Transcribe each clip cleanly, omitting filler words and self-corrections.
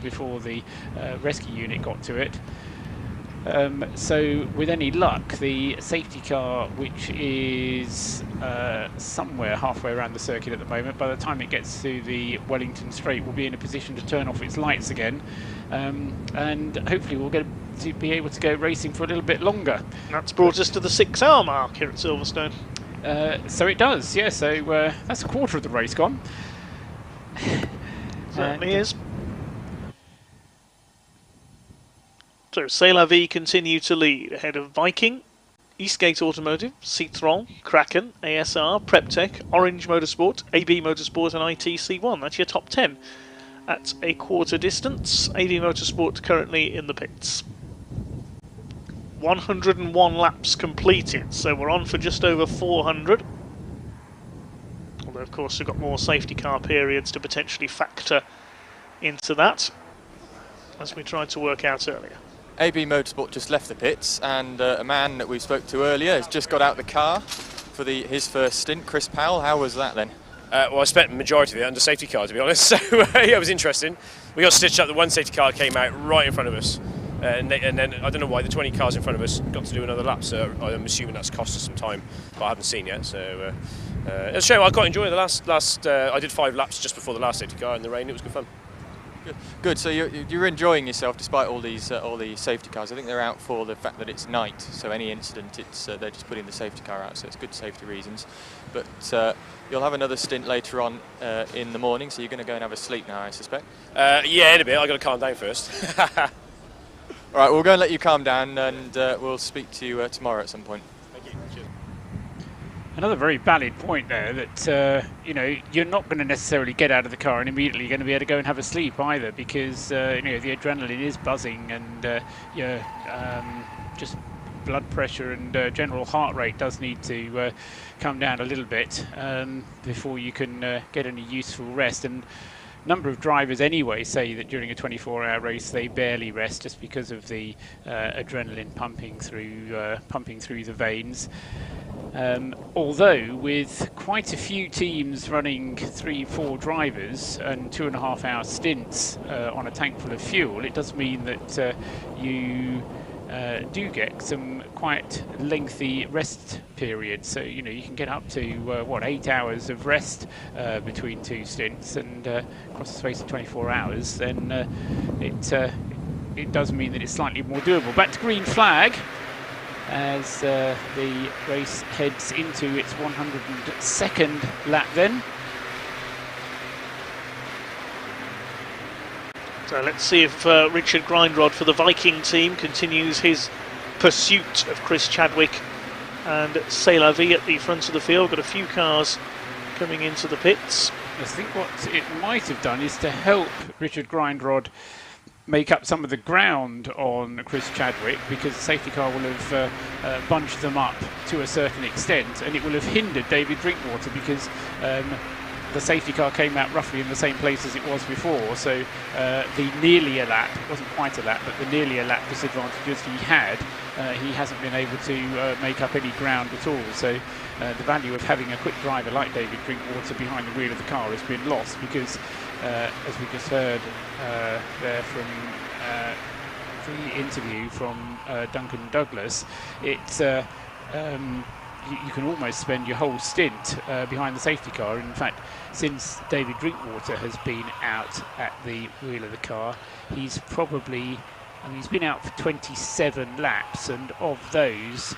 before the rescue unit got to it. So with any luck, the safety car, which is somewhere halfway around the circuit at the moment, by the time it gets to the Wellington Straight, will be in a position to turn off its lights again, and hopefully we'll get to be able to go racing for a little bit longer. That's brought us to the 6-hour mark here at Silverstone. So it does, yeah, so that's a quarter of the race gone. Certainly is. So C'est La Vie continue to lead ahead of Viking, Eastgate Automotive, Citroen, Kraken, ASR, Preptech, Orange Motorsport, AB Motorsport and ITC1. That's your top 10 at a quarter distance. AB Motorsport currently in the pits. 101 laps completed, so we're on for just over 400. Although of course we've got more safety car periods to potentially factor into that, as we tried to work out earlier. AB Motorsport just left the pits, and a man that we spoke to earlier has just got out the car for his first stint. Chris Powell, how was that then? Well, I spent the majority of it under safety car, to be honest, so yeah, it was interesting. We got stitched up. The one safety car came out right in front of us, and then I don't know why the 20 cars in front of us got to do another lap, so I'm assuming that's cost us some time, but I haven't seen yet. So it's a shame. I quite enjoyed the last. I did 5 laps just before the last safety car in the rain. It was good fun. Good. So you're enjoying yourself despite all the safety cars. I think they're out for the fact that it's night, so any incident, they're just putting the safety car out, so it's good safety reasons. But you'll have another stint later on in the morning, so you're going to go and have a sleep now, I suspect. Yeah, in a bit. I got to calm down first. All right, we'll go and let you calm down, and we'll speak to you tomorrow at some point. Thank you. Cheers. Another very valid point there, that you know, you're not going to necessarily get out of the car and immediately going to be able to go and have a sleep either, because you know, the adrenaline is buzzing, and your just blood pressure and general heart rate does need to come down a little bit before you can get any useful rest. And number of drivers anyway say that during a 24-hour race they barely rest, just because of the adrenaline pumping through the veins. Although with quite a few teams running 3-4 drivers and 2.5-hour stints on a tank full of fuel, it does mean that you do get some quite lengthy rest periods. So you know, you can get up to 8 hours of rest between 2 stints, and across the space of 24 hours, then it does mean that it's slightly more doable. Back to green flag as the race heads into its 102nd lap then. So let's see if Richard Grindrod for the Viking team continues his pursuit of Chris Chadwick and C'est La Vie at the front of the field. Got a few cars coming into the pits. I think what it might have done is to help Richard Grindrod make up some of the ground on Chris Chadwick, because the safety car will have bunched them up to a certain extent, and it will have hindered David Drinkwater, because the safety car came out roughly in the same place as it was before. So the nearly a lap, it wasn't quite a lap, but the nearly a lap disadvantages he hasn't been able to make up any ground at all. So the value of having a quick driver like David Drinkwater behind the wheel of the car has been lost, because as we just heard there from the interview from Duncan Douglas, it's you can almost spend your whole stint behind the safety car. In fact, since David Drinkwater has been out at the wheel of the car, he's been out for 27 laps, and of those,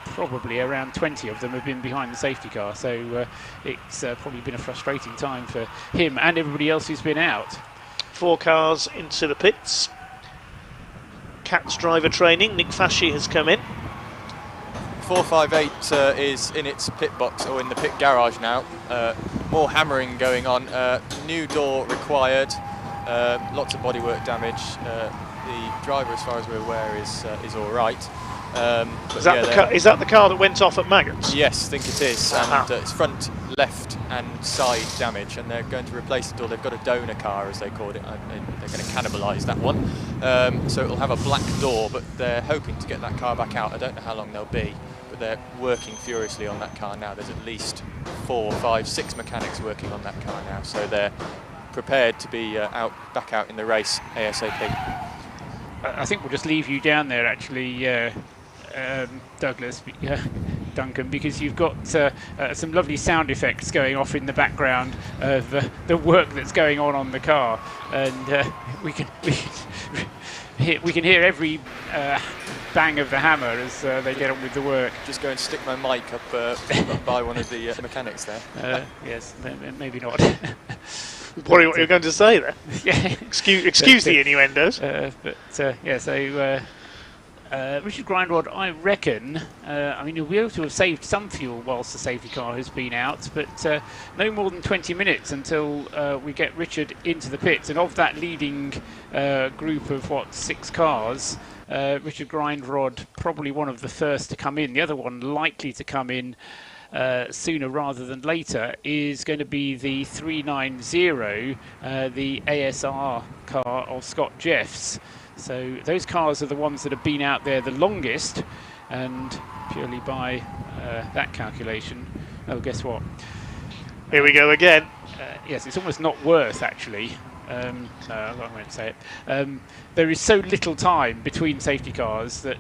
probably around 20 of them have been behind the safety car. So it's probably been a frustrating time for him and everybody else who's been out. 4 cars into the pits. Cat's driver training. Nick Fashy has come in. 458 is in its pit box, or in the pit garage now. More hammering going on. New door required. Lots of bodywork damage. The driver, as far as we're aware, is all right. Is that the car that went off at Maggots? Yes, I think it is. And it's front, left and side damage, and they're going to replace it, or they've got a donor car, as they called it. They're going to cannibalise that one. So it'll have a black door, but they're hoping to get that car back out. I don't know how long they'll be, but they're working furiously on that car now. There's at least 4, 5, 6 mechanics working on that car now, so they're prepared to be back out in the race ASAP. I think we'll just leave you down there, actually, Douglas, Duncan, because you've got some lovely sound effects going off in the background of the work that's going on the car, and we can hear every bang of the hammer as they get on with the work. Just go and stick my mic up by one of the mechanics there. Yes, maybe not. What you're going to say there? Yeah. Excuse the innuendos. Yeah, so Richard Grindrod, I reckon, I mean, he'll be able to have saved some fuel whilst the safety car has been out, but no more than 20 minutes until we get Richard into the pits. And of that leading group of, 6 cars, Richard Grindrod probably one of the first to come in. The other one likely to come in sooner rather than later is going to be the 390, the ASR car of Scott Jeffs. So those cars are the ones that have been out there the longest, and purely by that calculation, oh, guess what? Here we go again. Yes, it's almost not worth, actually. No, I won't say it. There is so little time between safety cars that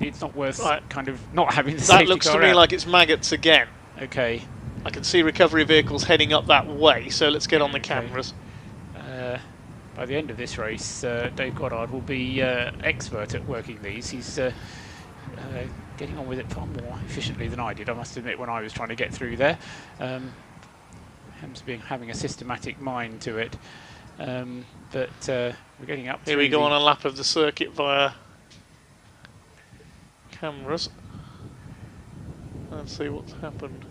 it's not worth kind of not having the safety car. That looks to me like it's maggots again. Okay. I can see recovery vehicles heading up that way, so let's get on the cameras. By the end of this race, Dave Goddard will be expert at working these. He's getting on with it far more efficiently than I did, I must admit, when I was trying to get through there. Having a systematic mind to it. But we're getting up. Here we go on a lap of the circuit via cameras. Let's see what's happened.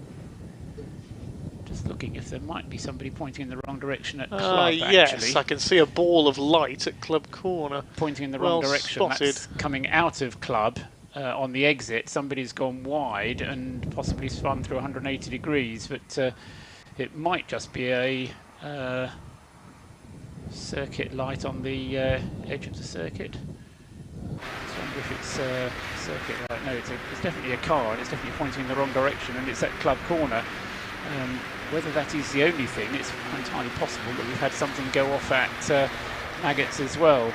Just looking if there might be somebody pointing in the wrong direction at Club, yes, actually. I can see a ball of light at Club Corner. Pointing in the wrong direction. Spotted. That's coming out of Club on the exit. Somebody's gone wide and possibly spun through 180 degrees, but it might just be a circuit light on the edge of the circuit. I wonder if it's a circuit light. No, it's definitely a car, and it's definitely pointing in the wrong direction, and it's at Club Corner. Whether that is the only thing, it's entirely possible that we've had something go off at Maggots as well.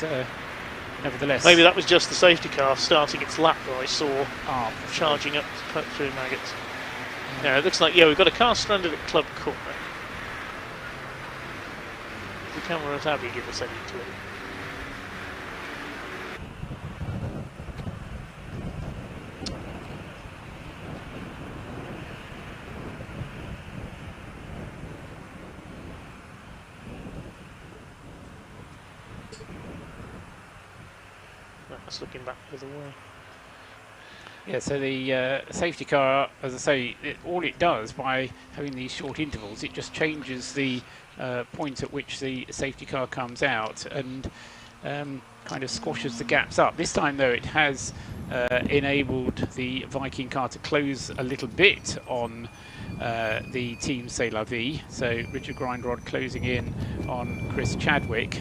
But nevertheless, maybe that was just the safety car starting its lap that I saw charging up through Maggots. Yeah, it looks like we've got a car stranded at Club Corner. The cameras have you give a second to it. That's looking back the other way. Yeah, so the safety car, as I say, all it does by having these short intervals, it just changes the point at which the safety car comes out and kind of squashes the gaps up. This time, though, it has enabled the Viking car to close a little bit on the Team C'est La Vie. So Richard Grindrod closing in on Chris Chadwick.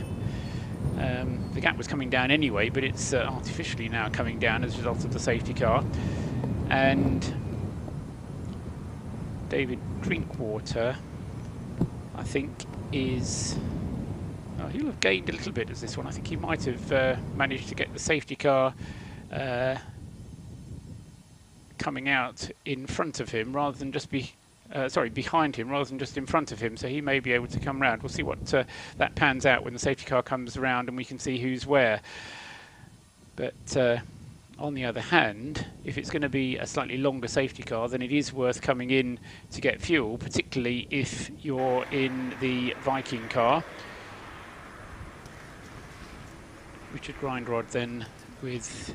The gap was coming down anyway, but it's artificially now coming down as a result of the safety car. And David Drinkwater, I think, is... Oh, he'll have gained a little bit as this one. I think he might have managed to get the safety car coming out in front of him rather than just behind him rather than just in front of him, so he may be able to come round. We'll see what that pans out when the safety car comes around and we can see who's where. But on the other hand, if it's going to be a slightly longer safety car, then it is worth coming in to get fuel, particularly if you're in the Viking car. Richard Grindrod then with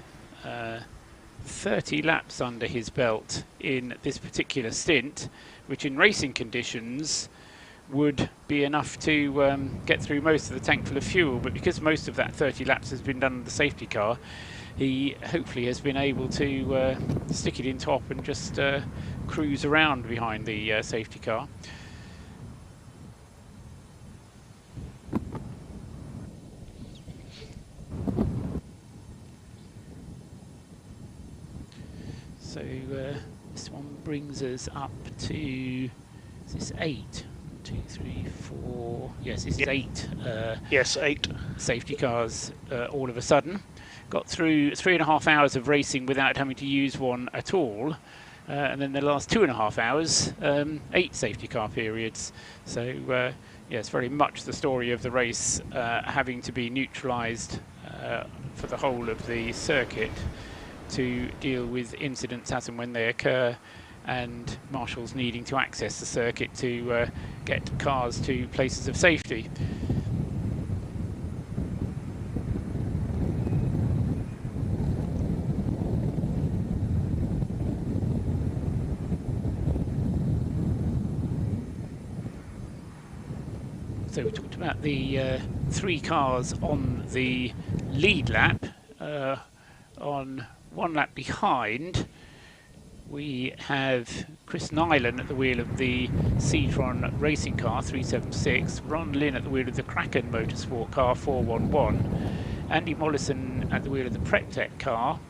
30 laps under his belt in this particular stint, which in racing conditions would be enough to get through most of the tank full of fuel, but because most of that 30 laps has been done in the safety car, he hopefully has been able to stick it in top and just cruise around behind the safety car. So this one brings us up to, is this 8? 2, 3, 4. Yes, this is 8. Yes, 8 safety cars all of a sudden. Got through 3.5 hours of racing without having to use one at all. And then the last 2.5 hours, 8 safety car periods. So yes, very much the story of the race having to be neutralised for the whole of the circuit to deal with incidents as and when they occur, and marshals needing to access the circuit to get cars to places of safety. So we talked about the 3 cars on the lead lap. On 1 lap behind, we have Chris Nyland at the wheel of the Citroen Racing Car 376, Ron Lynn at the wheel of the Kraken Motorsport Car 411, Andy Mollison at the wheel of the Preptech Car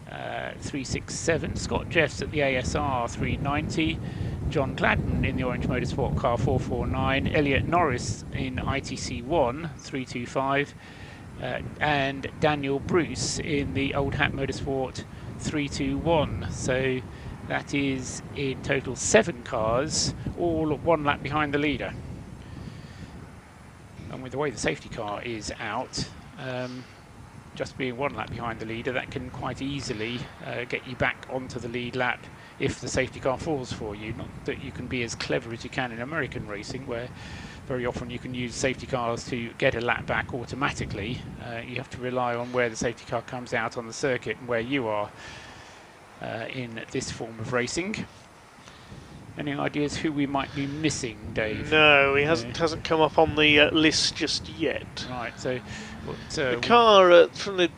367, Scott Jeffs at the ASR 390, John Gladden in the Orange Motorsport Car 449, Elliot Norris in ITC 1 325, and Daniel Bruce in the Old Hat Motorsport 321. So that is in total 7 cars, all 1 lap behind the leader. And with the way the safety car is out, just being 1 lap behind the leader, that can quite easily get you back onto the lead lap if the safety car falls for you. Not that you can be as clever as you can in American racing, where very often you can use safety cars to get a lap back automatically. You have to rely on where the safety car comes out on the circuit and where you are in this form of racing. Any ideas who we might be missing, Dave? No, he hasn't come up on the list just yet. Right, so the car, from the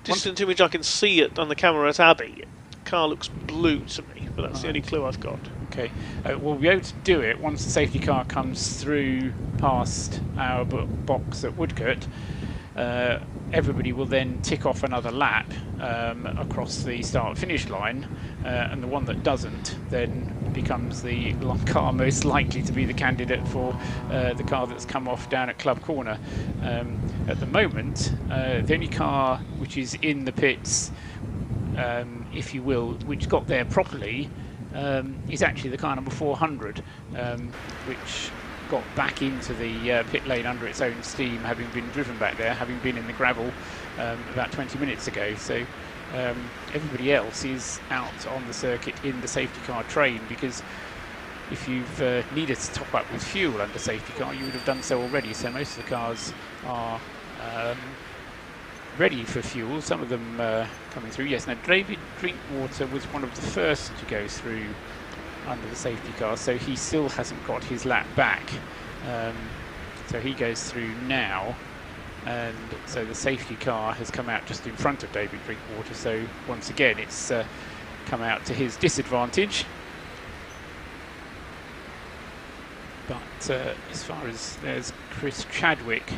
distant image I can see it on the camera at Abbey, the car looks blue to me, but that's the only clue I've got. Okay, we'll be able to do it once the safety car comes through past our box at Woodcote. Everybody will then tick off another lap across the start-finish line, and the one that doesn't then becomes the car most likely to be the candidate for the car that's come off down at Club Corner. At the moment, the only car which is in the pits, if you will, which got there properly, is actually the car number 400, which got back into the pit lane under its own steam, having been driven back there, having been in the gravel about 20 minutes ago. So everybody else is out on the circuit in the safety car train, because if you've needed to top up with fuel under safety car, you would have done so already. So most of the cars are ready for fuel, some of them coming through. Yes, now David Drinkwater was one of the first to go through under the safety car, so he still hasn't got his lap back. So he goes through now, and so the safety car has come out just in front of David Drinkwater, so once again it's come out to his disadvantage. But as far as there's Chris Chadwick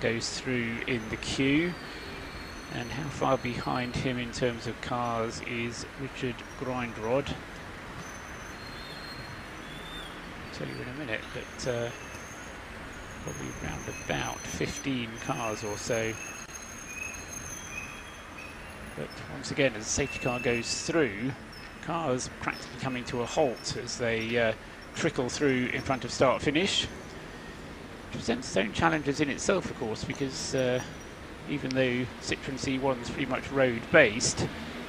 goes through in the queue, and how far behind him in terms of cars is Richard Grindrod. I'll tell you in a minute, but probably round about 15 cars or so. But once again, as the safety car goes through, cars practically coming to a halt as they trickle through in front of start-finish. Presents its own challenges in itself, of course, because even though Citroen C1 is pretty much road-based,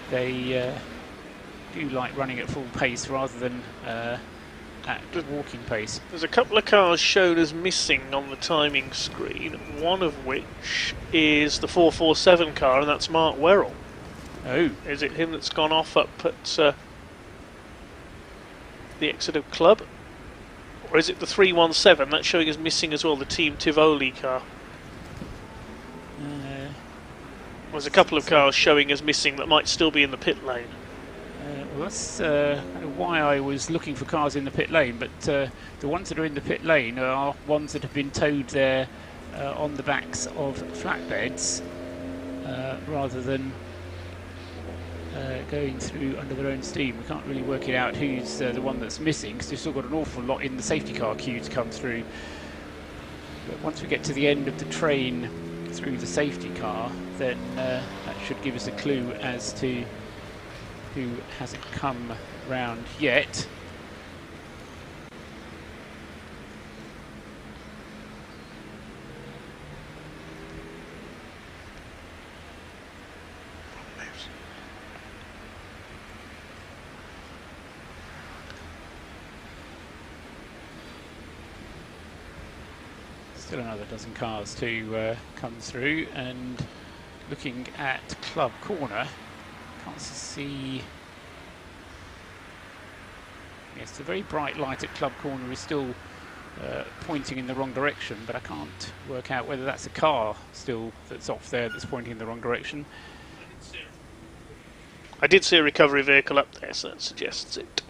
they do like running at full pace rather than at walking pace. There's a couple of cars shown as missing on the timing screen, one of which is the 447 car, and that's Mark Werrell. Oh. Is it him that's gone off up at the Exeter Club? Or is it the 317? That's showing as missing as well, the Team Tivoli car. There's a couple of cars showing as missing that might still be in the pit lane. Well, that's kind of why I was looking for cars in the pit lane, but the ones that are in the pit lane are ones that have been towed there on the backs of flatbeds rather than going through under their own steam. We can't really work it out who's the one that's missing, because they've still got an awful lot in the safety car queue to come through. But once we get to the end of the train through the safety car, then that should give us a clue as to who hasn't come round yet. Still another dozen cars to come through, and looking at Club Corner, can't see. Yes, the very bright light at Club Corner is still pointing in the wrong direction, but I can't work out whether that's a car still that's off there that's pointing in the wrong direction. I did see a recovery vehicle up there, so that suggests it.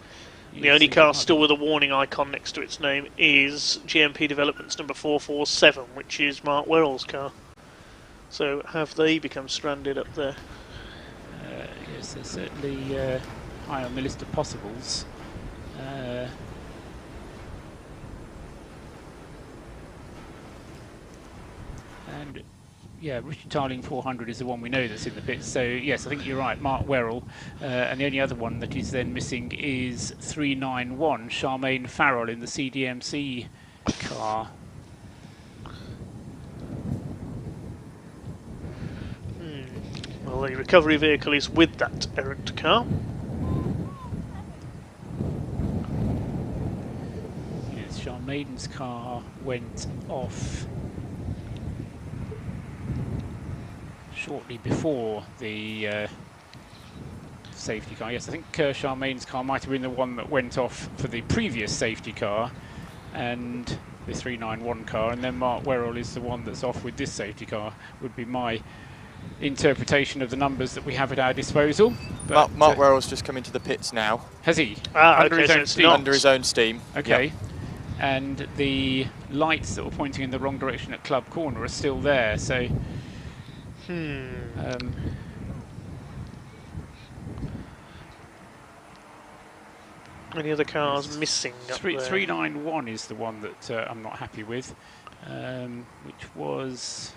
The only car still with a warning icon next to its name is GMP Developments number 447, which is Mark Werrell's car. So have they become stranded up there? Yes, they're certainly high on the list of possibles. And yeah, Richard Tarling 400 is the one we know that's in the pits. So yes, I think you're right, Mark Werrell. And the only other one that is then missing is 391, Charmaine Farrell in the CDMC car. Well, the recovery vehicle is with that errant car. Yes, Charmaine's car went off shortly before the safety car. Yes, I think Charmaine's car might have been the one that went off for the previous safety car and the 391 car, and then Mark Werrell is the one that's off with this safety car, would be my interpretation of the numbers that we have at our disposal. But Mark Werrell's just come into the pits now. Has he? Under his own steam? Under his own steam. Okay. Yep. And the lights that were pointing in the wrong direction at Club Corner are still there, so any other cars missing up there? 391 is the one that I'm not happy with, which was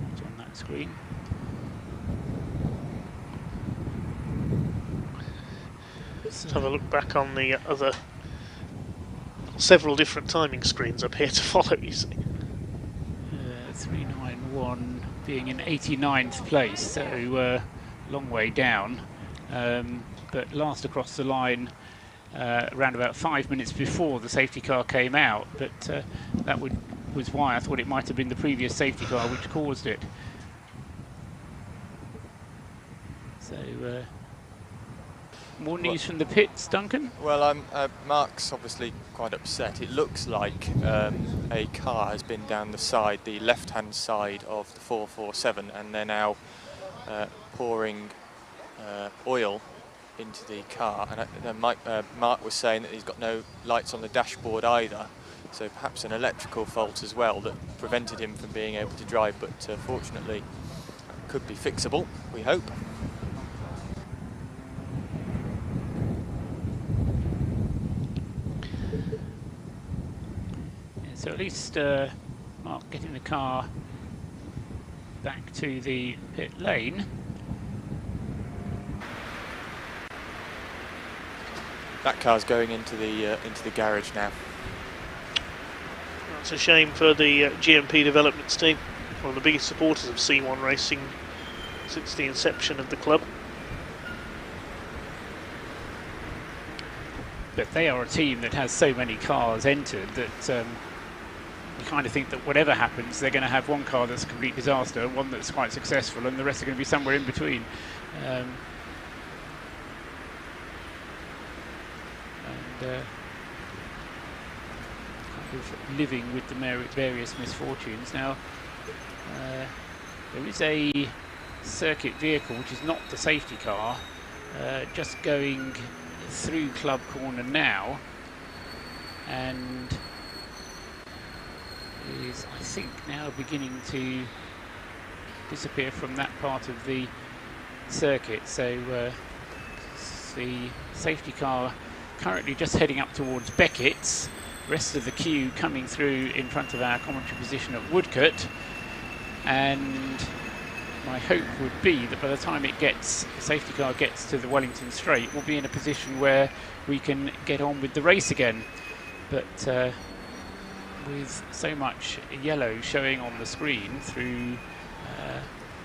what's on that screen. Let's have a look back on the other several different timing screens up here to follow, you see. 391 being in 89th place, so long way down, but last across the line around about 5 minutes before the safety car came out, but that was why I thought it might have been the previous safety car which caused it. So more news from the pits, Duncan? Well, Mark's obviously quite upset. It looks like a car has been down the side, the left-hand side of the 447, and they're now pouring oil into the car. And Mark was saying that he's got no lights on the dashboard either, so perhaps an electrical fault as well that prevented him from being able to drive, but fortunately could be fixable, we hope. So at least Mark getting the car back to the pit lane. That car's going into the garage now. That's a shame for the GMP Developments team, one of the biggest supporters of C1 Racing since the inception of the club. But they are a team that has so many cars entered that you kind of think that whatever happens, they're going to have one car that's a complete disaster, one that's quite successful, and the rest are going to be somewhere in between. And kind of living with the various misfortunes. Now, there is a circuit vehicle, which is not the safety car, just going through Club Corner now, and is, I think, now beginning to disappear from that part of the circuit. So the safety car currently just heading up towards Beckett's. Rest of the queue coming through in front of our commentary position at Woodcote, and my hope would be that by the time the safety car gets to the Wellington Straight, we'll be in a position where we can get on with the race again. But with so much yellow showing on the screen through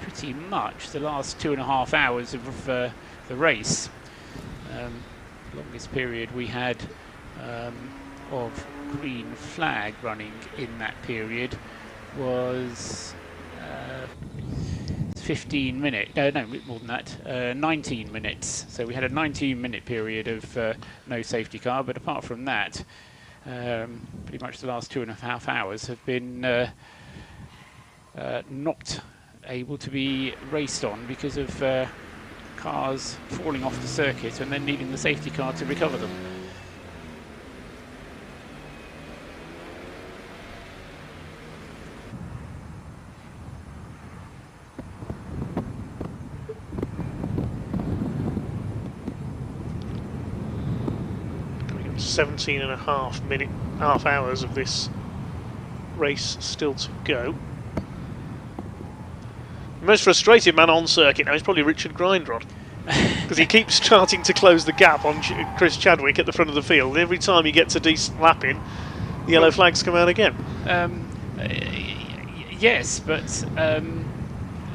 pretty much the last 2.5 hours of the race, longest period we had of green flag running in that period was 15 minutes, no, more than that, 19 minutes. So we had a 19-minute period of no safety car, but apart from that, pretty much the last 2.5 hours have been not able to be raced on because of cars falling off the circuit and then needing the safety car to recover them. We got 17.5 hours of this race still to go. The most frustrated man on circuit now is probably Richard Grindrod, because he keeps starting to close the gap on Chris Chadwick at the front of the field. Every time he gets a decent lap in, the yellow flags come out again. Yes, but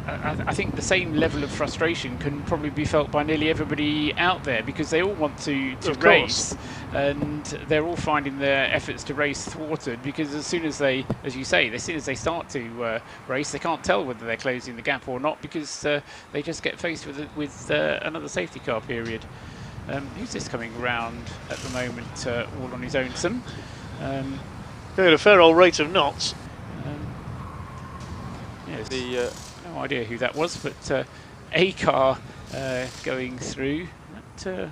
I think the same level of frustration can probably be felt by nearly everybody out there, because they all want to race, and they're all finding their efforts to race thwarted, because as soon as they, as you say, as soon as they start to race, they can't tell whether they're closing the gap or not, because they just get faced with another safety car period. Who's this coming around at the moment, all on his own? At a fair old rate of knots. Yes. No idea who that was, but a car going through. That,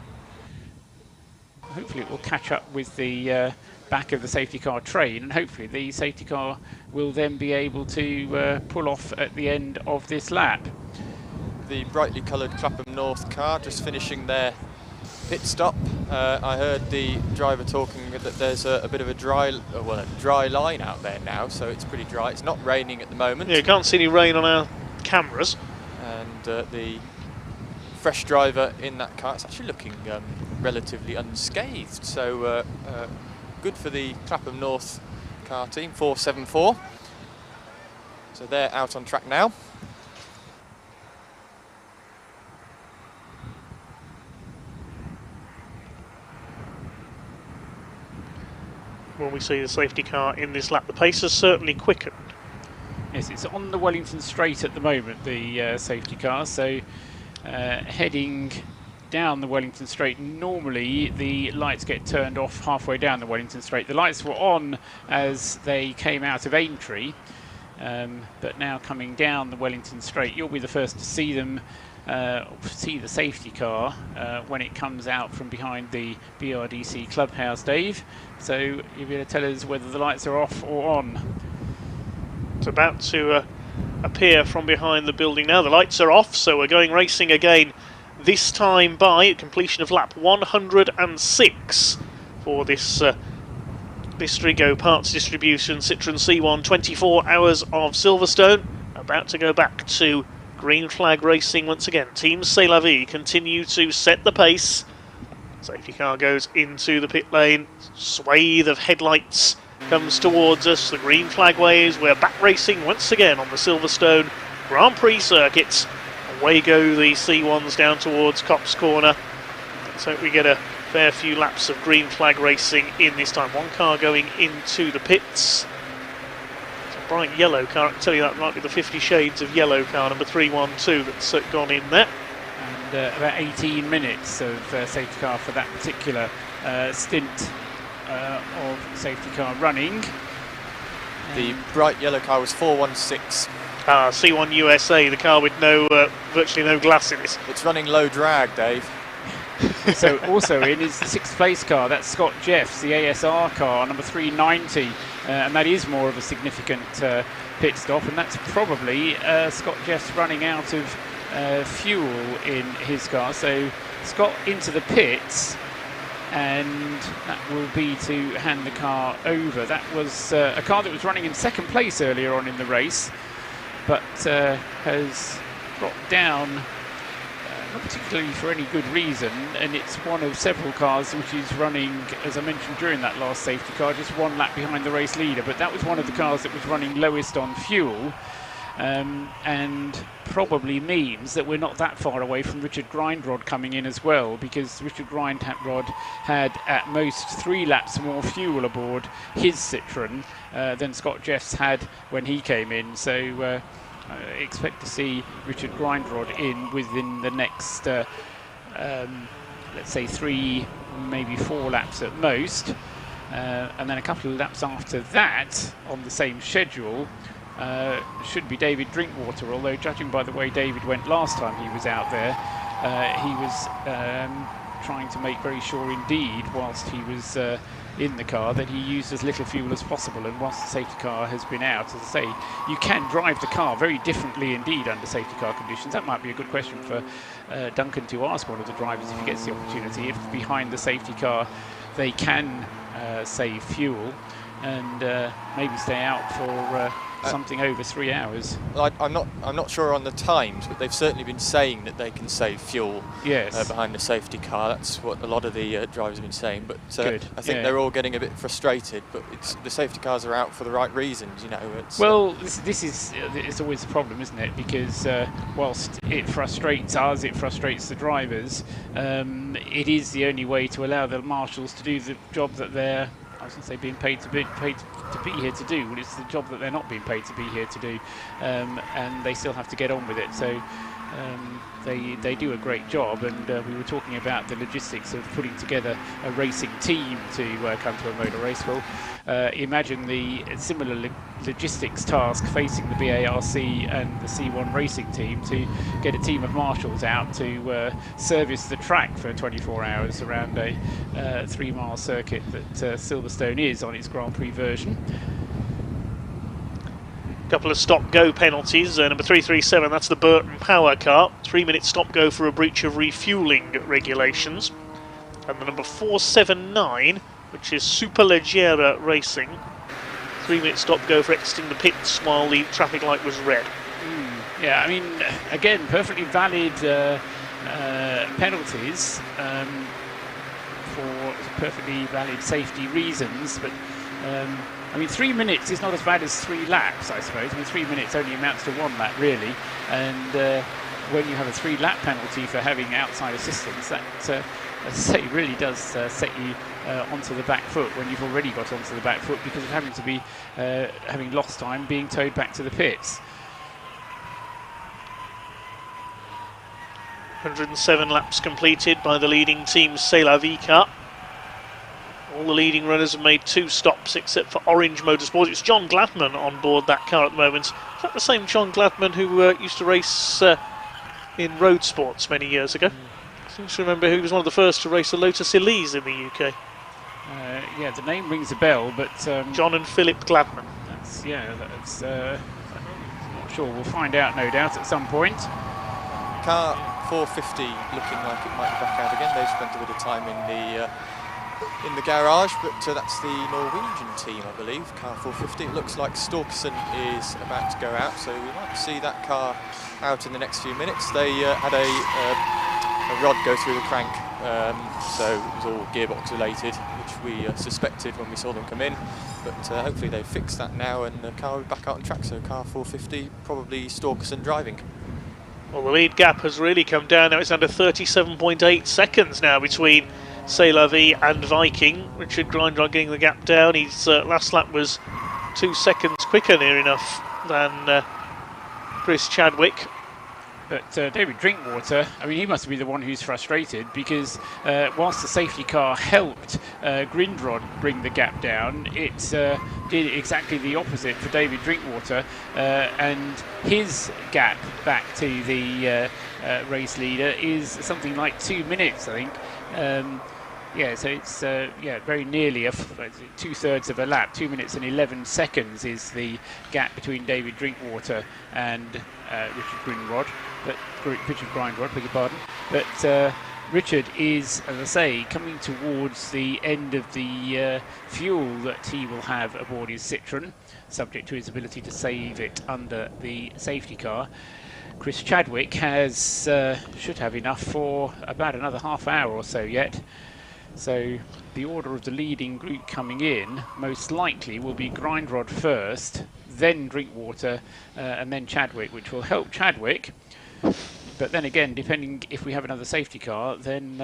hopefully it will catch up with the back of the safety car train, and hopefully the safety car will then be able to pull off at the end of this lap. The brightly coloured Clapham North car just finishing their pit stop. I heard the driver talking that there's a bit of a dry line out there now, so it's pretty dry. It's not raining at the moment. Yeah, you can't see any rain on our cameras. And the fresh driver in that car is actually looking relatively unscathed, so good for the Clapham North car team, 474. So they're out on track now. When we see the safety car in this lap, the pace has certainly quickened. Yes, it's on the Wellington Straight at the moment, the safety car, so heading down the Wellington Straight. Normally the lights get turned off halfway down the Wellington Straight. The lights were on as they came out of Aintree, but now coming down the Wellington Straight, you'll be the first to see them, see the safety car when it comes out from behind the BRDC clubhouse, Dave. So you'll be able to tell us whether the lights are off or on. It's about to appear from behind the building now. The lights are off, so we're going racing again, this time by completion of lap 106 for this Bistrigo Parts Distribution Citroen C1 24 Hours of Silverstone. About to go back to green flag racing once again. Team C'est La Vie continue to set the pace. Safety car goes into the pit lane. Swathe of headlights comes towards us. The green flag waves. We're back racing once again on the Silverstone Grand Prix circuits. Away go the C1s down towards Cops Corner. Let's hope we get a fair few laps of green flag racing in this time. One car going into the pits. It's a bright yellow car. I can tell you that might be the 50 Shades of Yellow car, number 312, that's gone in there. And about 18 minutes of safety car for that particular stint of safety car running. The bright yellow car was 416. C1 USA, the car with no virtually no glass in it. It's running low drag, Dave. also in is the 6th place car. That's Scott Jeffs, the ASR car, number 390, and that is more of a significant pit stop, and that's probably Scott Jeffs running out of fuel in his car. So Scott into the pits, and that will be to hand the car over. That was a car that was running in 2nd place earlier on in the race, but has dropped down, not particularly for any good reason, and it's one of several cars which is running, as I mentioned during that last safety car, just 1 lap behind the race leader, but that was one of the cars that was running lowest on fuel, and probably means that we're not that far away from Richard Grindrod coming in as well, because Richard Grindrod had at most 3 laps more fuel aboard his Citroen than Scott Jeffs had when he came in. So expect to see Richard Grindrod in within the next, let's say 3, maybe 4 laps at most, and then a couple of laps after that on the same schedule should be David Drinkwater, although judging by the way David went last time he was out there, he was trying to make very sure indeed whilst he was in the car that he used as little fuel as possible, and whilst the safety car has been out, as I say, you can drive the car very differently indeed under safety car conditions. That might be a good question for Duncan to ask one of the drivers if he gets the opportunity, if behind the safety car they can save fuel and maybe stay out for something over 3 hours. Well, I'm not sure on the times, but they've certainly been saying that they can save fuel behind the safety car. That's what a lot of the drivers have been saying. But I think they're all getting a bit frustrated. But the safety cars are out for the right reasons, you know. Well, this is it's always a problem, isn't it? Because whilst it frustrates us, it frustrates the drivers. It is the only way to allow the marshals to do the job that they're, I was going to say, being paid to be here to do. Well, it's the job that they're not being paid to be here to do, and they still have to get on with it. So they do a great job, and we were talking about the logistics of putting together a racing team to come to a motor race. Well, imagine the similar logistics task facing the BARC and the C1 Racing team to get a team of marshals out to service the track for 24 hours around a 3-mile circuit that Silverstone is on its Grand Prix version. Couple of stop-go penalties. Number 337, that's the Burton Power car. 3-minute stop-go for a breach of refuelling regulations. And the number 479, which is Superleggera Racing. 3-minute stop-go for exiting the pits while the traffic light was red. Yeah, I mean, again, perfectly valid penalties for perfectly valid safety reasons, but I mean, 3 minutes is not as bad as 3 laps, I suppose. I mean, 3 minutes only amounts to 1 lap, really. And when you have a 3-lap penalty for having outside assistance, that, as I say, really does set you onto the back foot when you've already got onto the back foot because of having to be having lost time being towed back to the pits. 107 laps completed by the leading team, C'est La Vie car. All the leading runners have made 2 stops except for Orange Motorsport. It's John Gladman on board that car at the moment. Is that the same John Gladman who used to race in road sports many years ago? I seem to remember who was one of the first to race a Lotus Elise in the UK. Yeah, the name rings a bell, but John and Philip Gladman. That's I'm not sure. We'll find out, no doubt, at some point. Car 450 looking like it might be back out again. They've spent a bit of time in the garage, but that's the Norwegian team, I believe, car 450. It looks like Storkson is about to go out, so we might see that car out in the next few minutes. They had a rod go through the crank, so it was all gearbox related, which we suspected when we saw them come in, but hopefully they've fixed that now and the car will be back out on track, so car 450, probably Storkson driving. Well, the lead gap has really come down now. It's under 37.8 seconds now between C'est La Vie and Viking. Richard Grindrod getting the gap down. His last lap was 2 seconds quicker, near enough, than Chris Chadwick. But David Drinkwater, I mean, he must be the one who's frustrated because whilst the safety car helped Grindrod bring the gap down, it did exactly the opposite for David Drinkwater, and his gap back to the race leader is something like 2 minutes, I think. Yeah, so it's very nearly 2/3 of a lap. 2 minutes and 11 seconds is the gap between David Drinkwater and Richard Grindrod. Richard Grindrod, beg your pardon. But Richard is, as I say, coming towards the end of the fuel that he will have aboard his Citroen, subject to his ability to save it under the safety car. Chris Chadwick should have enough for about another half hour or so yet. So the order of the leading group coming in most likely will be Grindrod first, then Drinkwater, and then Chadwick, which will help Chadwick. But then again, depending if we have another safety car, then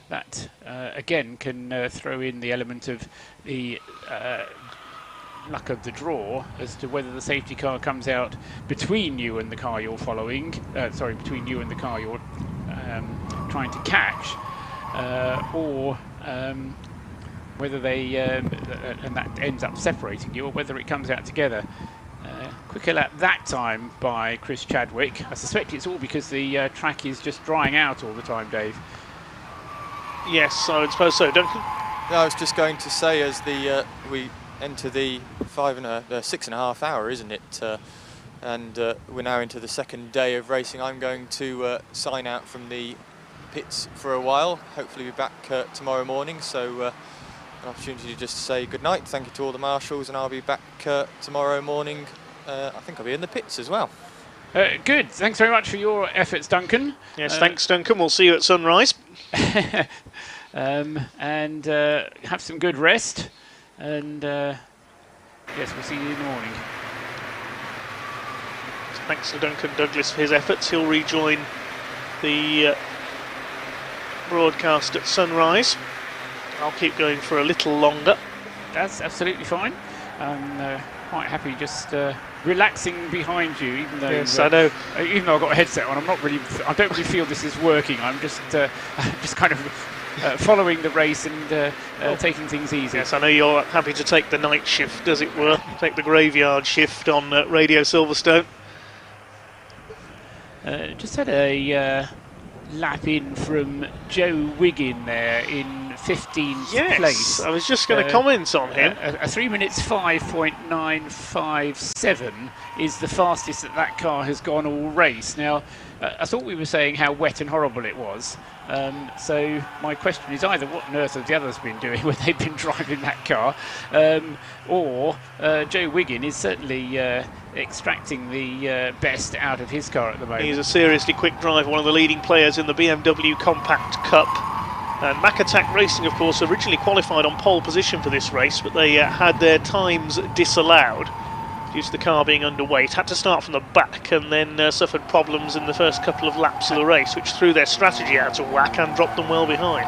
that again can throw in the element of the luck of the draw as to whether the safety car comes out between you and the car you're following. Between you and the car you're trying to catch, or whether they and that ends up separating you, or whether it comes out together. Quicker lap that time by Chris Chadwick. I suspect it's all because the track is just drying out all the time, Dave. Yes, I would suppose so, Duncan. No, I was just going to say, as we enter the 6.5 hour, isn't it? And we're now into the second day of racing. I'm going to sign out from the pits for a while. Hopefully be back tomorrow morning. So an opportunity to just say good night. Thank you to all the marshals, and I'll be back tomorrow morning. I think I'll be in the pits as well. Good. Thanks very much for your efforts, Duncan. Yes, thanks, Duncan. We'll see you at sunrise. And have some good rest. And yes, we'll see you in the morning. Thanks to Duncan Douglas for his efforts. He'll rejoin the broadcast at sunrise. I'll keep going for a little longer. That's absolutely fine. I'm quite happy just relaxing behind you, even though yes, I know. Even though I've got a headset on, I don't really feel this is working. I'm just kind of following the race and taking things easy. Yes, I know you're happy to take the night shift, as it were, take the graveyard shift on Radio Silverstone. Just had a lap in from Joe Wiggin there in 15th place. I was just going to comment on him. A 3 minutes 5.957 is the fastest that car has gone all race. Now, I thought we were saying how wet and horrible it was. So my question is either what on earth have the others been doing when they've been driving that car, or Joe Wiggin is certainly extracting the best out of his car at the moment. He's a seriously quick driver, one of the leading players in the BMW Compact Cup. And Mac Attack Racing, of course, originally qualified on pole position for this race, but they had their times disallowed due to the car being underweight. Had to start from the back and then suffered problems in the first couple of laps of the race, which threw their strategy out of whack and dropped them well behind.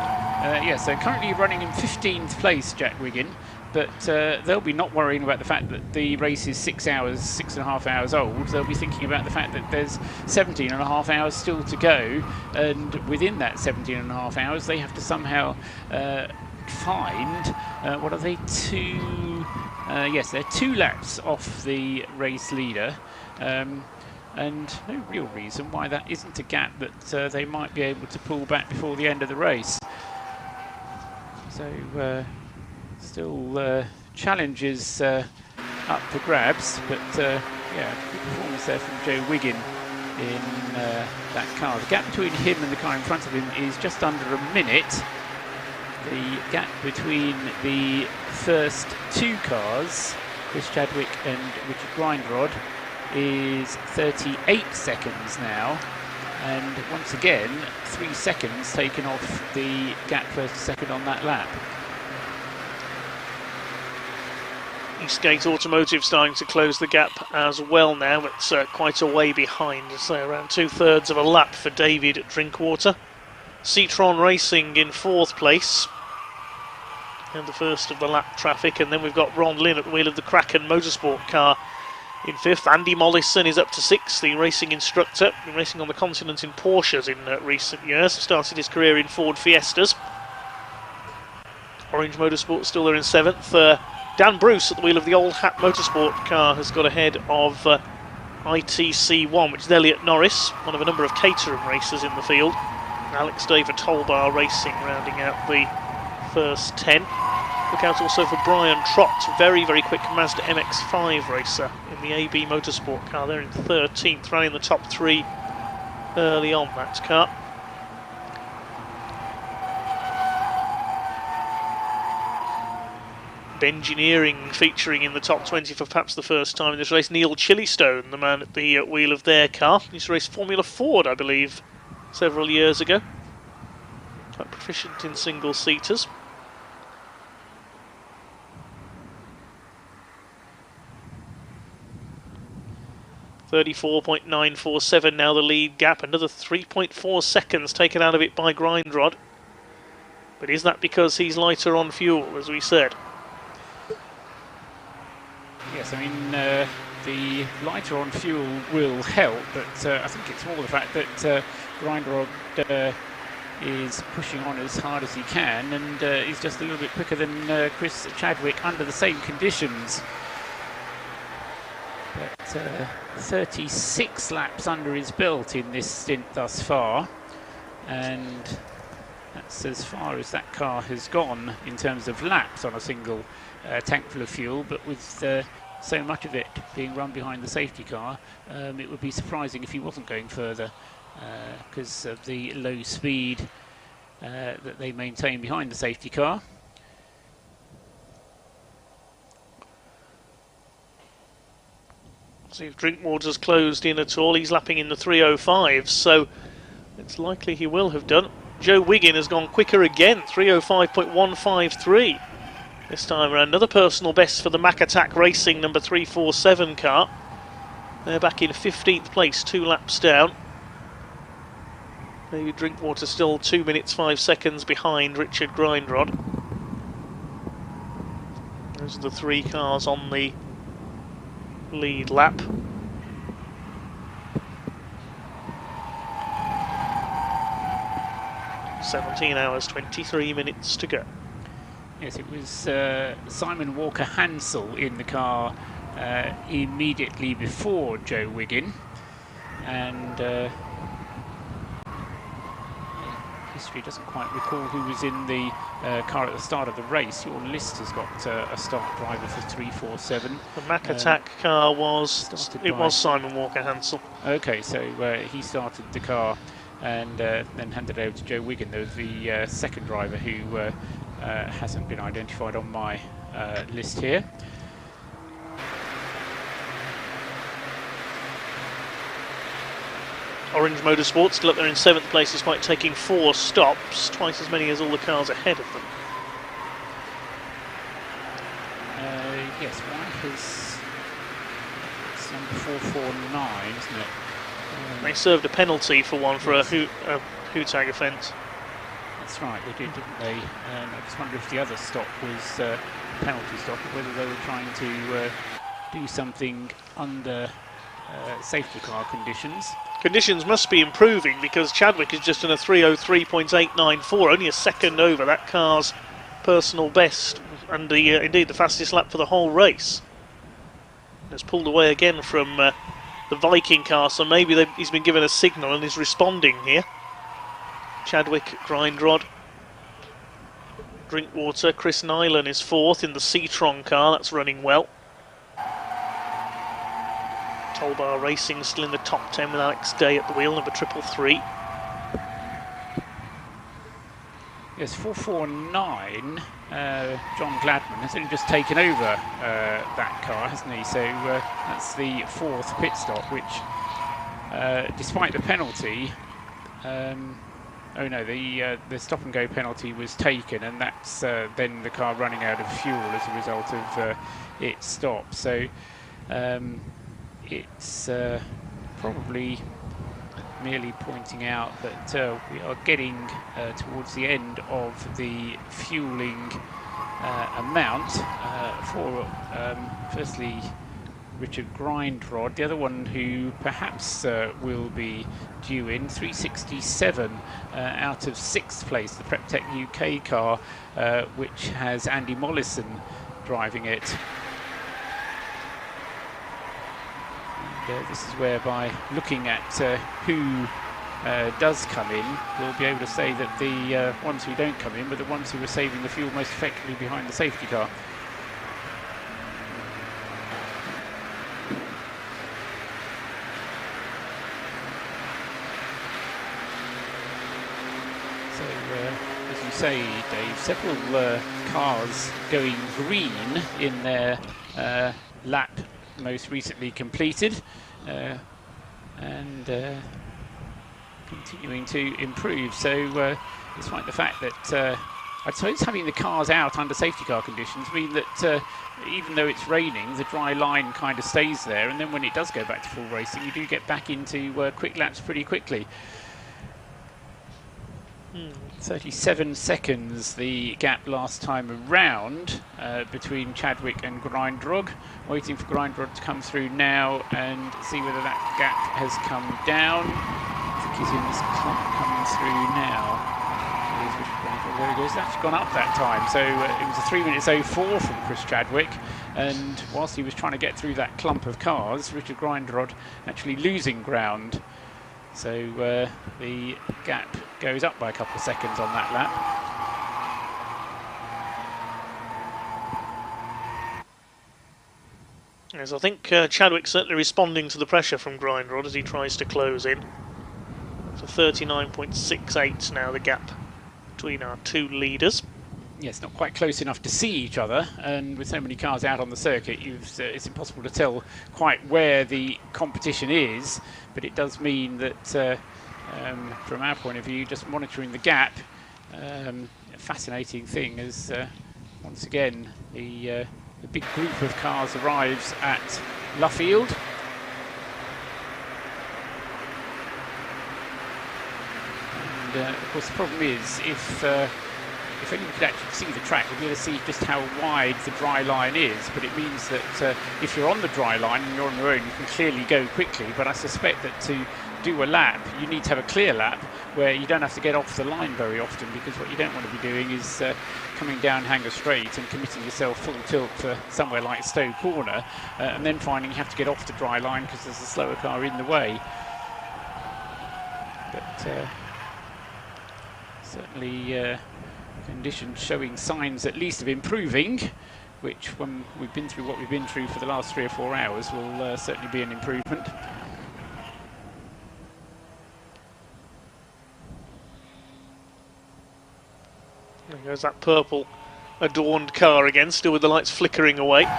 Yes, they're currently running in 15th place, Jack Wiggin, but they'll be not worrying about the fact that the race is 6.5 hours old. They'll be thinking about the fact that there's 17.5 hours still to go, and within that 17.5 hours they have to somehow find, what are they, yes, they're 2 laps off the race leader, and no real reason why that isn't a gap that they might be able to pull back before the end of the race. So still challenges up for grabs, but yeah, good performance there from Joe Wiggin in that car. The gap between him and the car in front of him is just under a minute. The gap between the first 2 cars, Chris Chadwick and Richard Grindrod, is 38 seconds now, and once again 3 seconds taken off the gap first to second on that lap. Eastgate Automotive starting to close the gap as well now. It's quite a way behind, so around 2/3 of a lap for David Drinkwater. Citroen Racing in 4th place, and the first of the lap traffic, and then we've got Ron Lynn at the wheel of the Kraken Motorsport car in 5th. Andy Mollison is up to 6th, the racing instructor, been racing on the continent in Porsches in recent years, started his career in Ford Fiestas. Orange Motorsport still there in 7th. Dan Bruce at the wheel of the Old Hat Motorsport car has got ahead of ITC1, which is Elliot Norris, one of a number of Caterham racers in the field. Alex Day for Tollbar Racing rounding out the first 10. Look out also for Brian Trott, very, very quick Mazda MX-5 racer in the AB Motorsport car. They're in 13th, running the top 3 early on, that car. Engineering featuring in the top 20 for perhaps the first time in this race. Neil Chillystone, the man at the wheel of their car. He used to race Formula Ford, I believe, several years ago. Quite proficient in single-seaters. .947 now the lead gap. Another 3.4 seconds taken out of it by Grindrod. But is that because he's lighter on fuel, as we said? Yes, I mean, the lighter on fuel will help, but I think it's more the fact that Grindrod is pushing on as hard as he can, and he's just a little bit quicker than Chris Chadwick under the same conditions. But 36 laps under his belt in this stint thus far, and that's as far as that car has gone in terms of laps on a single tank full of fuel. But with so much of it being run behind the safety car, it would be surprising if he wasn't going further because of the low speed that they maintain behind the safety car. See if Drinkwater's closed in at all. He's lapping in the 3:05, so it's likely he will have done. Joe Wiggin has gone quicker again, 3:05.153. This time around, another personal best for the Mack Attack Racing number 347 car. They're back in 15th place, 2 laps down. Maybe Drinkwater still 2 minutes 5 seconds behind Richard Grindrod. Those are the 3 cars on the lead lap. (17 hours 23 minutes to go). Yes, it was Simon Walker-Hansel in the car immediately before Joe Wiggin, and history doesn't quite recall who was in the car at the start of the race. Your list has got a start driver for 347. The Mack Attack car was Simon Walker-Hansel. Okay, so he started the car and then handed over to Joe Wiggin. There was the second driver who hasn't been identified on my list here. Orange Motorsport still up there in 7th place despite taking 4 stops, twice as many as all the cars ahead of them. Yes, one is number 449, isn't it? They served a penalty for one for yes. a Hootag offence. That's right, they did, didn't they? I just wonder if the other stop was a penalty stop, or whether they were trying to do something under safety car conditions. Conditions must be improving because Chadwick is just in a 3:03.894, only a second over that car's personal best, and indeed the fastest lap for the whole race. Has pulled away again from the Viking car, so maybe he's been given a signal and is responding here. Chadwick, Grindrod, Drinkwater, Chris Nyland is 4th in the Citroen car, that's running well. Tollbar Racing still in the top 10 with Alex Day at the wheel, number 333. Yes, 449. John Gladman has only just taken over that car, hasn't he? So that's the 4th pit stop, which, despite the penalty, oh no, the stop and go penalty was taken, and that's then the car running out of fuel as a result of its stop. So it's probably merely pointing out that we are getting towards the end of the fueling amount for firstly Richard Grindrod, the other one who perhaps will be due in, 367 out of 6th place, the PrepTech UK car, which has Andy Mollison driving it. This is whereby looking at who does come in, we'll be able to say that the ones who don't come in were the ones who were saving the fuel most effectively behind the safety car. So, as you say, Dave, several cars going green in their lap most recently completed, and continuing to improve. So despite the fact that I suppose having the cars out under safety car conditions mean that even though it's raining, the dry line kind of stays there, and then when it does go back to full racing, you do get back into quick laps pretty quickly. 37 seconds the gap last time around between Chadwick and Grindrod. Waiting for Grindrod to come through now and see whether that gap has come down. I think he's in this clump coming through now. There he goes. That's gone up that time. So it was a 3 minutes 04 from Chris Chadwick, and whilst he was trying to get through that clump of cars, Richard Grindrod actually losing ground. So the gap goes up by a couple of seconds on that lap. Yes, I think Chadwick's certainly responding to the pressure from Grindrod as he tries to close in. So 39.68 now the gap between our two leaders. Yes, not quite close enough to see each other, and with so many cars out on the circuit, it's impossible to tell quite where the competition is, but it does mean that from our point of view, just monitoring the gap, a fascinating thing is once again the big group of cars arrives at Luffield. And of course the problem is if anyone could actually see the track, we'll be able to see just how wide the dry line is, but it means that if you're on the dry line and you're on your own, you can clearly go quickly, but I suspect that to do a lap, you need to have a clear lap where you don't have to get off the line very often, because what you don't want to be doing is coming down Hanger Straight and committing yourself full tilt for somewhere like Stowe Corner, and then finding you have to get off the dry line because there's a slower car in the way. But certainly conditions showing signs at least of improving, which when we've been through what we've been through for the last 3 or 4 hours will certainly be an improvement. There goes that purple adorned car again, still with the lights flickering away. So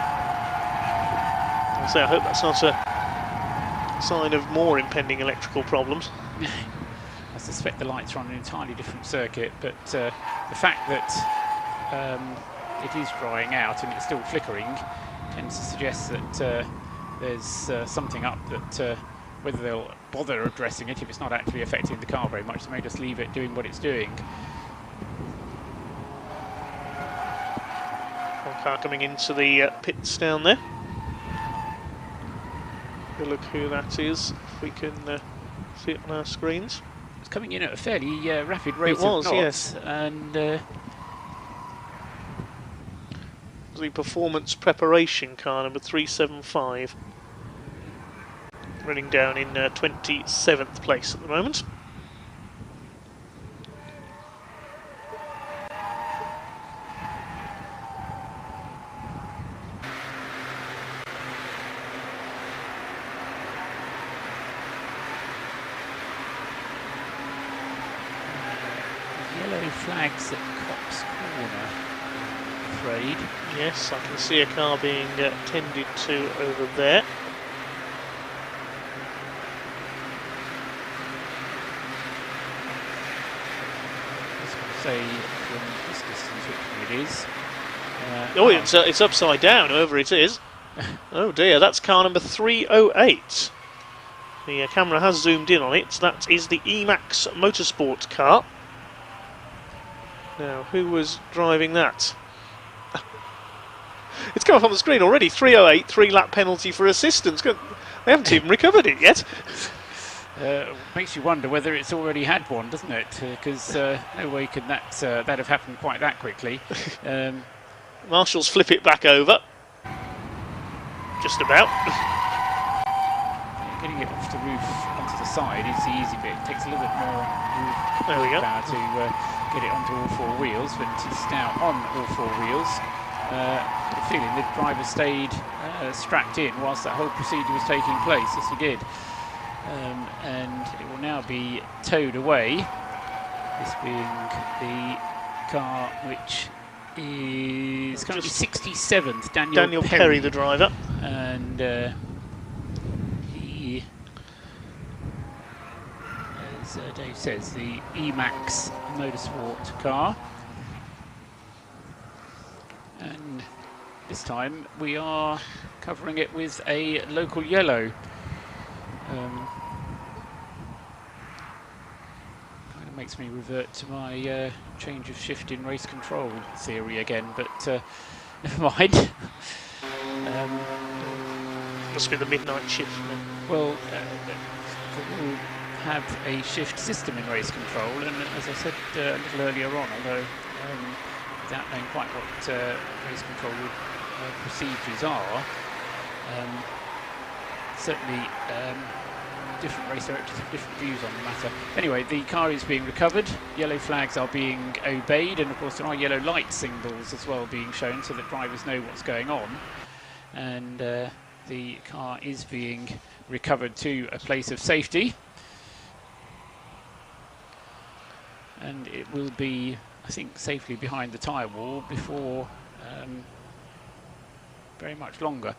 I hope that's not a sign of more impending electrical problems. I suspect the lights are on an entirely different circuit, but the fact that it is drying out and it's still flickering tends to suggest that there's something up, that whether they'll bother addressing it, if it's not actually affecting the car very much, they may just leave it doing what it's doing. One car coming into the pits down there. We'll look who that is, if we can see it on our screens. It's coming in at a fairly rapid rate It was, of knots, yes. And the performance preparation car number 375, running down in 27th place at the moment. yellow flags at Cox Corner, I'm afraid. Yes, I can see a car being tended to over there. I was going to say from this distance which one it is. Oh, it's upside down, whoever it is. Oh dear, that's car number 308. The camera has zoomed in on it. That is the Emax Motorsport car. Now, who was driving that? It's come up on the screen already. 308, 3-lap penalty for assistance. They haven't even recovered it yet. Makes you wonder whether it's already had one, doesn't it? Because no way can that have happened quite that quickly. Marshals flip it back over. Just about. getting it off the roof onto the side is the easy bit. It takes a little bit more There we go. power to get it onto all four wheels, but it's now on all four wheels. The feeling the driver stayed strapped in whilst that whole procedure was taking place. Yes, he did. And it will now be towed away. This being the car which is currently 67th, Daniel Perry, the driver. And he, as Dave says, the Emax Motorsport car. And this time we are covering it with a local yellow. Kind of makes me revert to my change of shift in race control theory again, but never mind. Must be the midnight shift. Well, we'll have a shift system in race control, and as I said a little earlier on, although without knowing quite what race control procedures are, certainly different race directors have different views on the matter. Anyway, the car is being recovered, yellow flags are being obeyed, and of course there are yellow light symbols as well being shown so that drivers know what's going on. And the car is being recovered to a place of safety. And it will be, I think, safely behind the tyre wall before very much longer.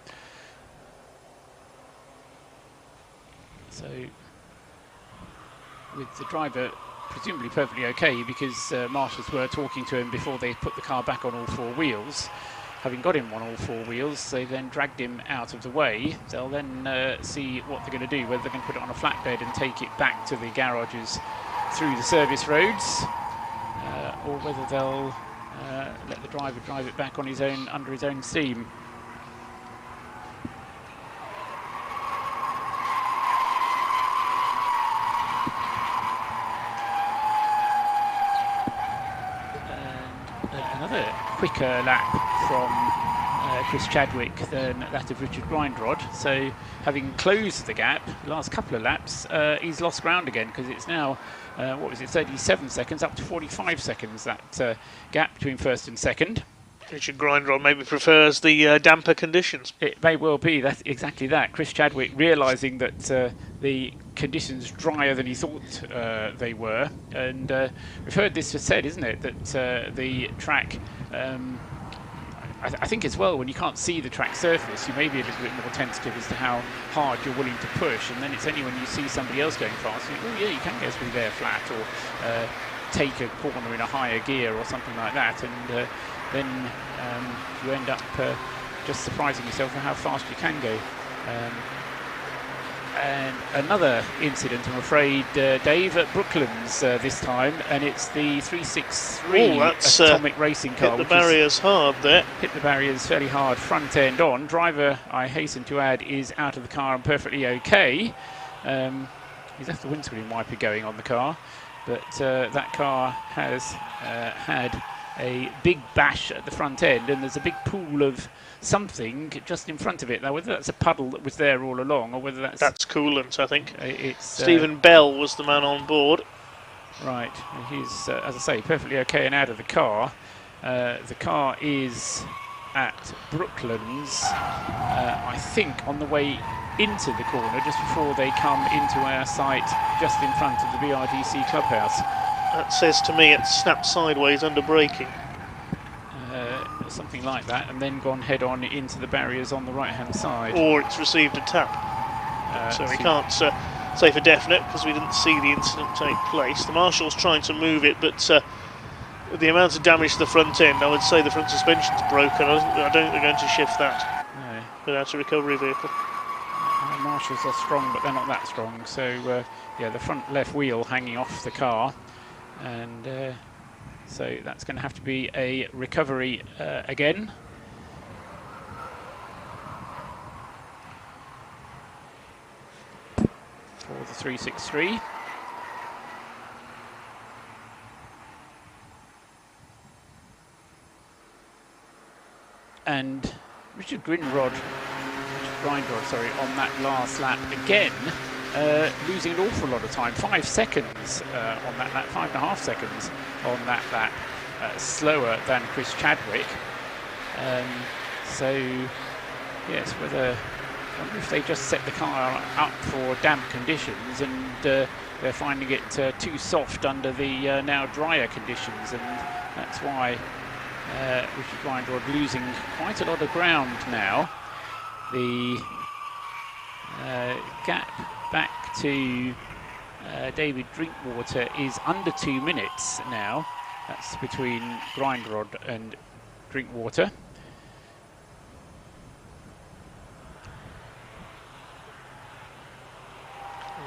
So, with the driver presumably perfectly okay, because marshals were talking to him before they put the car back on all four wheels. Having got him on all four wheels, they then dragged him out of the way. They'll then see what they're going to do, whether they're going to put it on a flatbed and take it back to the garages through the service roads, or whether they'll let the driver drive it back on his own, under his own steam. And another quicker lap from Chris Chadwick than that of Richard Grindrod. So having closed the gap, the last couple of laps, he's lost ground again, because it's now, what was it, 37 seconds up to 45 seconds, that gap between first and second. Richard Grindrod maybe prefers the damper conditions. It may well be, that's exactly that. Chris Chadwick realising that the conditions drier than he thought they were, and we've heard this said, isn't it, that the track, I think as well, when you can't see the track surface, you may be a little bit more tentative as to how hard you're willing to push, and then it's only when you see somebody else going fast, you think, oh yeah, you can go through there flat, or take a corner in a higher gear or something like that, and then you end up just surprising yourself at how fast you can go. And another incident, I'm afraid, Dave, at Brooklands this time, and it's the 363 Atomic Racing car. Hit the barriers hard there. Hit the barriers fairly hard, front end on. Driver, I hasten to add, is out of the car and perfectly okay. He's left the windscreen wiper going on the car, but that car has had a big bash at the front end, and there's a big pool of something just in front of it. Now, whether that's a puddle that was there all along, or whether that's coolant, I think. It's Stephen Bell was the man on board. Right, he's as I say, perfectly okay and out of the car. The car is at Brooklands, I think, on the way into the corner just before they come into our site, just in front of the BRDC clubhouse. That says to me it snapped sideways under braking. Something like that, and then gone head on into the barriers on the right hand side. Or it's received a tap. So we can't say for definite, because we didn't see the incident take place. The marshal's trying to move it, but the amount of damage to the front end, I would say the front suspension's broken. I don't think they're going to shift that without a recovery vehicle. Marshals are strong, but they're not that strong. So yeah, the front left wheel hanging off the car, and so that's going to have to be a recovery again. For the 363. And Richard Grindrod, sorry, on that last lap again, losing an awful lot of time. 5 seconds on that lap, 5.5 seconds on that lap, slower than Chris Chadwick. So, yes, I wonder if they just set the car up for damp conditions and they're finding it too soft under the now drier conditions, and that's why Richard Grindrod losing quite a lot of ground now. The gap back to David Drinkwater is under 2 minutes now. That's between Grindrod and Drinkwater.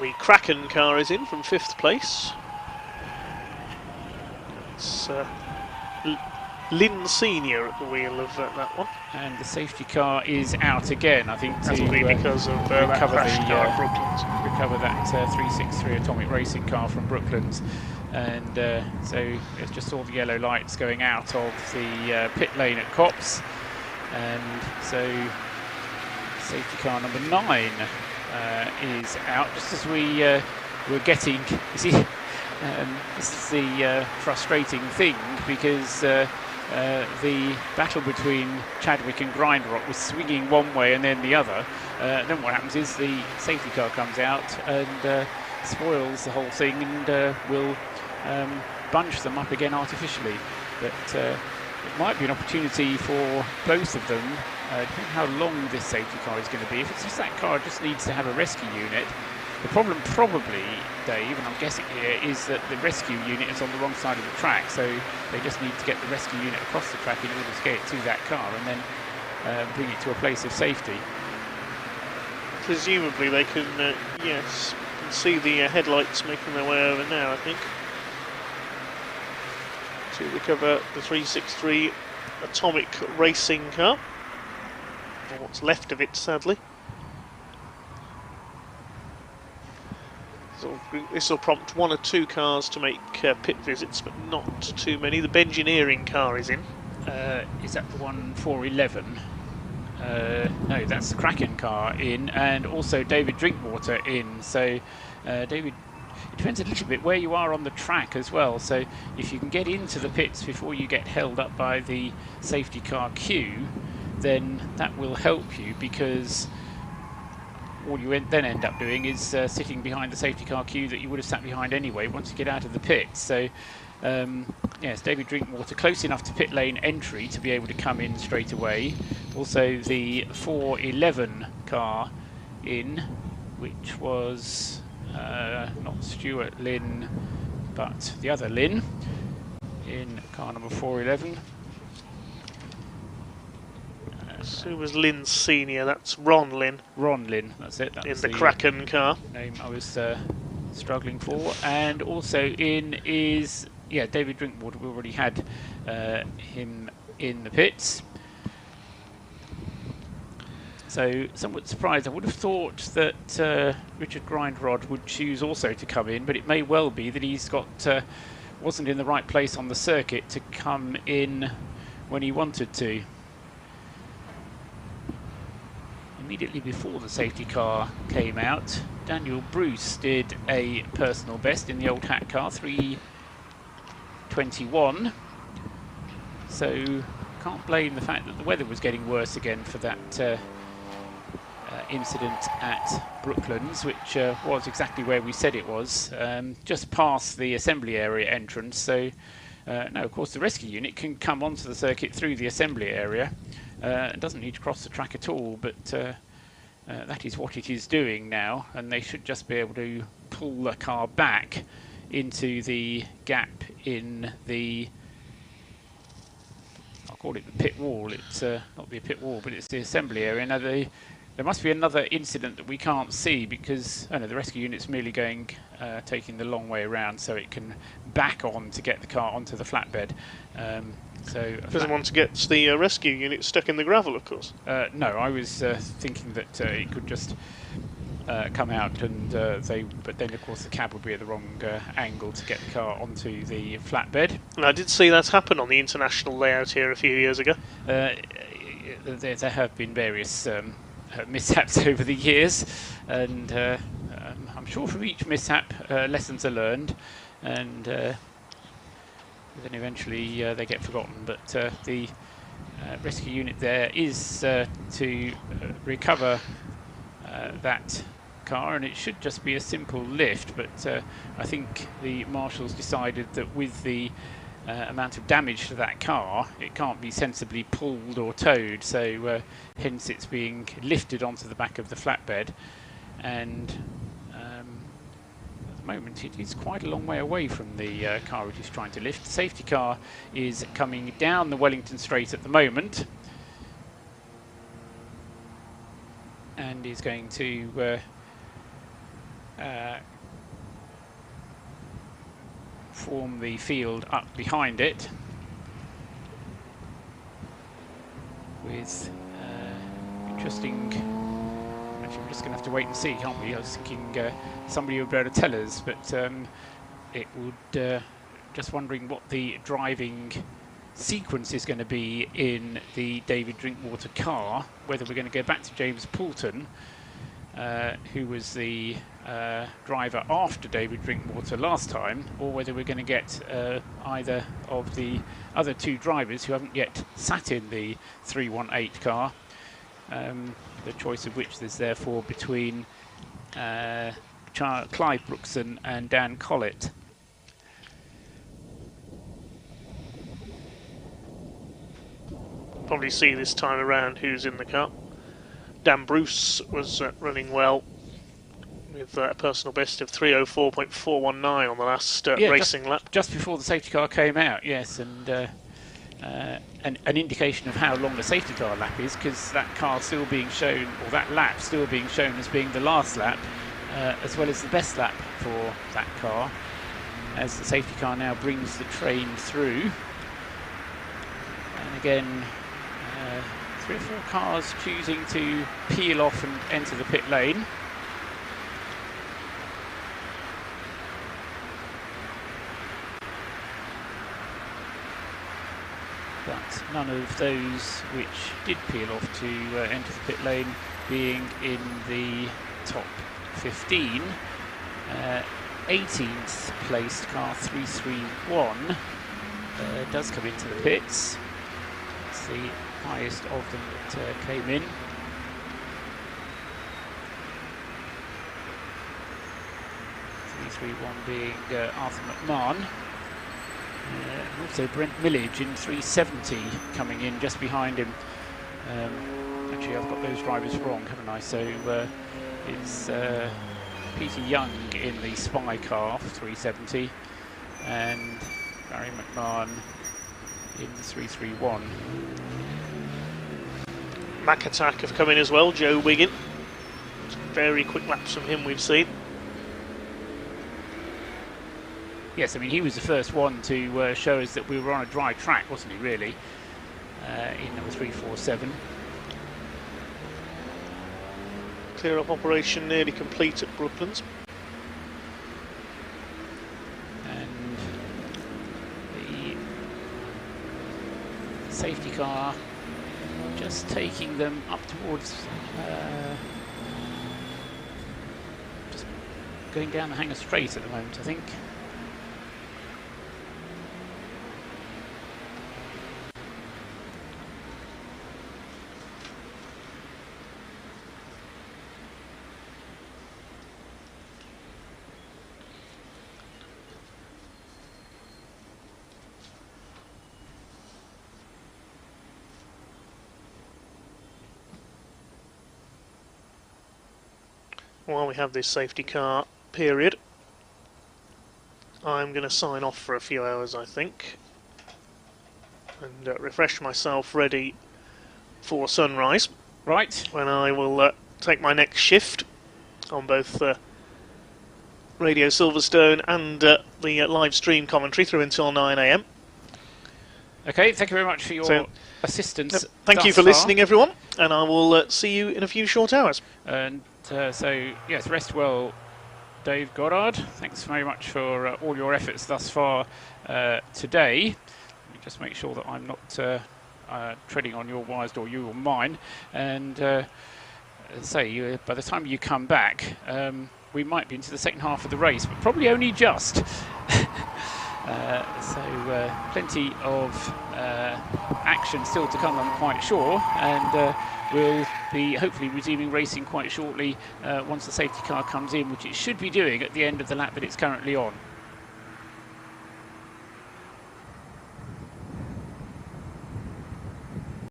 The Kraken car is in from 5th place. It's Lynn Senior at the wheel of that one. And the safety car is out again, I think, That'll to be because of that recover crash car at Brooklands. recover that 363 Atomic Racing car from Brooklands. And so it's just all the yellow lights going out of the pit lane at Copse. And so safety car number 9 is out, just as we were getting, you see, this is the frustrating thing, because the battle between Chadwick and Grindrod was swinging one way and then the other. Then what happens is the safety car comes out and spoils the whole thing and will bunch them up again artificially. But it might be an opportunity for both of them. Depending how long this safety car is going to be. If it's just that car just needs to have a rescue unit. The problem probably, Dave, and I'm guessing here, is that the rescue unit is on the wrong side of the track, so they just need to get the rescue unit across the track in order to get it to that car and then bring it to a place of safety. Presumably they can, yes, can see the headlights making their way over now, I think, to recover the 363 Atomic Racing car. Or what's left of it, sadly. So this will prompt 1 or 2 cars to make pit visits, but not too many. The Bengineering car is in. Is that the one 411? No, that's the Kraken car in, and also David Drinkwater in. So David, it depends a little bit where you are on the track as well. So if you can get into the pits before you get held up by the safety car queue, then that will help you, because all you then end up doing is sitting behind the safety car queue that you would have sat behind anyway once you get out of the pits. So yes, David Drinkwater close enough to pit lane entry to be able to come in straight away. Also the 411 car in, which was not Stuart Lynn but the other Lynn, in car number 411. So it was Lynn Senior, that's Ron Lynn. Ron Lynn, that's it. That's in the Kraken car. Name I was struggling for. And also in is, yeah, David Drinkwater. We already had him in the pits. So somewhat surprised. I would have thought that Richard Grindrod would choose also to come in, but it may well be that he's got wasn't in the right place on the circuit to come in when he wanted to. Immediately before the safety car came out, Daniel Bruce did a personal best in the old hat car, 3:21. So can't blame the fact that the weather was getting worse again for that incident at Brooklands, which was exactly where we said it was, just past the assembly area entrance. So now, of course, the rescue unit can come onto the circuit through the assembly area. It doesn't need to cross the track at all, but that is what it is doing now, and they should just be able to pull the car back into the gap in the, I'll call it the pit wall. It's not the pit wall, but it's the assembly area. Now, there must be another incident that we can't see, because the rescue unit's merely going, taking the long way around so it can back on to get the car onto the flatbed. So doesn't want to get the rescue unit stuck in the gravel, of course. No, I was thinking that it could just come out, and but then of course the cab would be at the wrong angle to get the car onto the flatbed. And I did see that happen on the international layout here a few years ago. There have been various mishaps over the years, and I'm sure from each mishap lessons are learned, and then eventually they get forgotten. But the rescue unit there is to recover that car, and it should just be a simple lift, but I think the marshals decided that with the amount of damage to that car, it can't be sensibly pulled or towed, so hence it's being lifted onto the back of the flatbed, and at the moment it is quite a long way away from the car it is trying to lift. The safety car is coming down the Wellington Straight at the moment and is going to form the field up behind it with interesting. Actually, we're just going to have to wait and see, can't we? I was thinking somebody would be able to tell us, but it would. Just wondering what the driving sequence is going to be in the David Drinkwater car. Whether we're going to go back to James Poulton, who was the driver after David Drinkwater last time, or whether we're going to get either of the other two drivers who haven't yet sat in the 318 car, the choice of which there's therefore between Clive Brookson and Dan Collett. Probably see this time around who's in the car. Dan Bruce was running well with a personal best of 3:04.419 on the last racing lap. Just before the safety car came out, yes, and an indication of how long the safety car lap is, because that car still being shown, or that lap still being shown as being the last lap, as well as the best lap for that car, as the safety car now brings the train through. And again, 3 or 4 cars choosing to peel off and enter the pit lane. But none of those which did peel off to enter the pit lane being in the top 15. 18th placed car 331 does come into the pits. It's the highest of them that came in. Being Arthur McMahon, and also Brent Millage in 370 coming in just behind him. Actually, I've got those drivers wrong, haven't I? So it's Peter Young in the Spy car for 370, and Barry McMahon in the 331. Mac Attack have come in as well. Joe Wiggin, very quick laps from him we've seen. Yes, I mean, he was the first one to show us that we were on a dry track, wasn't he, really, in number 347. Clear-up operation nearly complete at Brooklands. And the safety car just taking them up towards, just going down the Hangar Straight at the moment, I think. While we have this safety car period, I'm going to sign off for a few hours, I think, and refresh myself ready for sunrise. Right. When I will take my next shift on both Radio Silverstone and the live stream commentary through until 9 AM. Okay, thank you very much for your assistance. Thank you for listening, everyone, and I will see you in a few short hours. And so, yes, rest well, Dave Goddard. Thanks very much for all your efforts thus far today. Let me just make sure that I'm not treading on your wires, or you or mine. And say, by the time you come back, we might be into the second half of the race, but probably only just. So plenty of action still to come, I'm quite sure, and we'll be hopefully resuming racing quite shortly once the safety car comes in, which it should be doing at the end of the lap that it's currently on.